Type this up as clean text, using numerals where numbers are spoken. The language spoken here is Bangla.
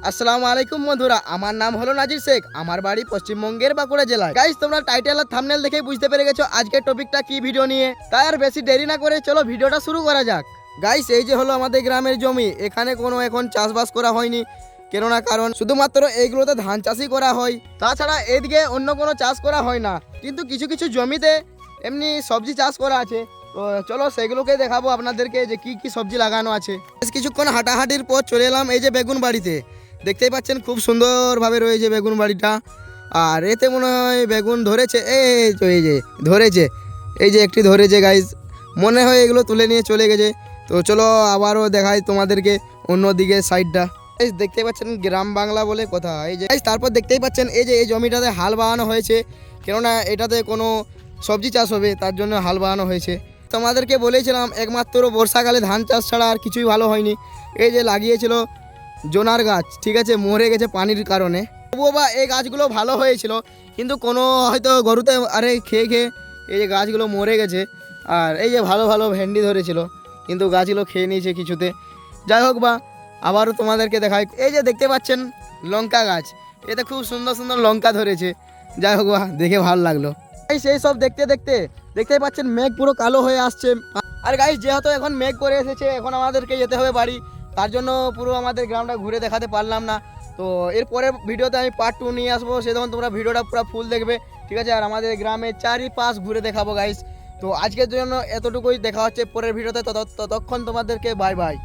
আসসালামু আলাইকুম বন্ধুরা, আমার নাম হলো নাজির শেখ। আমার বাড়ি পশ্চিমবঙ্গের বাঁকুড়া জেলায়। গাইস, তোমরা টাইটেল আর থাম্বনেল দেখেই বুঝতে পেরে গেছো আজকের টপিকটা কি ভিডিও নিয়ে। তাই আর বেশি দেরি না করে চলো ভিডিওটা শুরু করা যাক। গাইস, এই যে হলো আমাদের গ্রামের জমি। এখানে কোনো এখন চাষবাস করা হয়নি, কেননা কারণ শুধুমাত্র এইগুলোতে ধান চাষই করা হয়। তাছাড়া এদিকে অন্য কোনো চাষ করা হয় না, কিন্তু কিছু কিছু জমিতে এমনি সবজি চাষ করা আছে। তো চলো সেগুলোকে দেখাবো আপনাদেরকে যে কি কি সবজি লাগানো আছে। বেশ কিছুক্ষণ হাঁটাহাঁটির পর চলে এলাম এই যে বেগুন বাড়িতে। দেখতেই পাচ্ছেন খুব সুন্দরভাবে রয়েছে বেগুন বাড়িটা। আর এতে মনে হয় বেগুন ধরেছে, এই তো এই যে ধরেছে, এই যে একটি ধরেছে গাইজ। মনে হয় এগুলো তুলে নিয়ে চলে গেছে। তো চলো আবারও দেখাই তোমাদেরকে অন্যদিকে সাইডটা। এই দেখতেই পাচ্ছেন গ্রাম বাংলা বলে কথা। এই যে তারপর দেখতেই পাচ্ছেন এই যে এই জমিটাতে হাল বানানো হয়েছে, কেননা এটাতে কোনো সবজি চাষ হবে, তার জন্য হাল বানানো হয়েছে। তোমাদেরকে বলেছিলাম একমাত্র বর্ষাকালে ধান চাষ ছাড়া আর কিছুই ভালো হয়নি। এই যে লাগিয়েছিল জোনার গাছ, ঠিক আছে, মরে গেছে পানির কারণে। তবুও বা এই গাছগুলো ভালো হয়েছিল, কিন্তু কোনো হয়তো গরুতে খেয়ে খেয়ে এই যে গাছগুলো মরে গেছে। আর এই যে ভালো ভালো ভেন্ডি ধরেছিল, কিন্তু গাছগুলো খেয়ে নিয়েছে কিছুতে। যাই হোক বা, আবারও তোমাদেরকে দেখাই। এই যে দেখতে পাচ্ছেন লঙ্কা গাছ, এতে খুব সুন্দর সুন্দর লঙ্কা ধরেছে। যাই হোক বা, দেখে ভালো লাগলো। সেই সব দেখতে দেখতে দেখতেই পাচ্ছেন মেঘ পুরো কালো হয়ে আসছে। আর গাইস, যেহেতু এখন মেঘ করে এসেছে, এখন আমাদেরকে যেতে হবে বাড়ি। তার জন্য পুরো আমাদের গ্রামটা ঘুরে দেখাতে পারলাম না। তো এরপরে ভিডিওতে আমি পার্ট 2 নিয়ে আসবো, সে তখন তোমরা ভিডিওটা পুরো ফুল দেখবে, ঠিক আছে। আর আমাদের গ্রামের চারিপাশ ঘুরে দেখাবো গাইস। তো আজকের জন্য এতটুকুই, দেখা হচ্ছে পরের ভিডিওতে। ততক্ষণ তোমাদেরকে বাই বাই।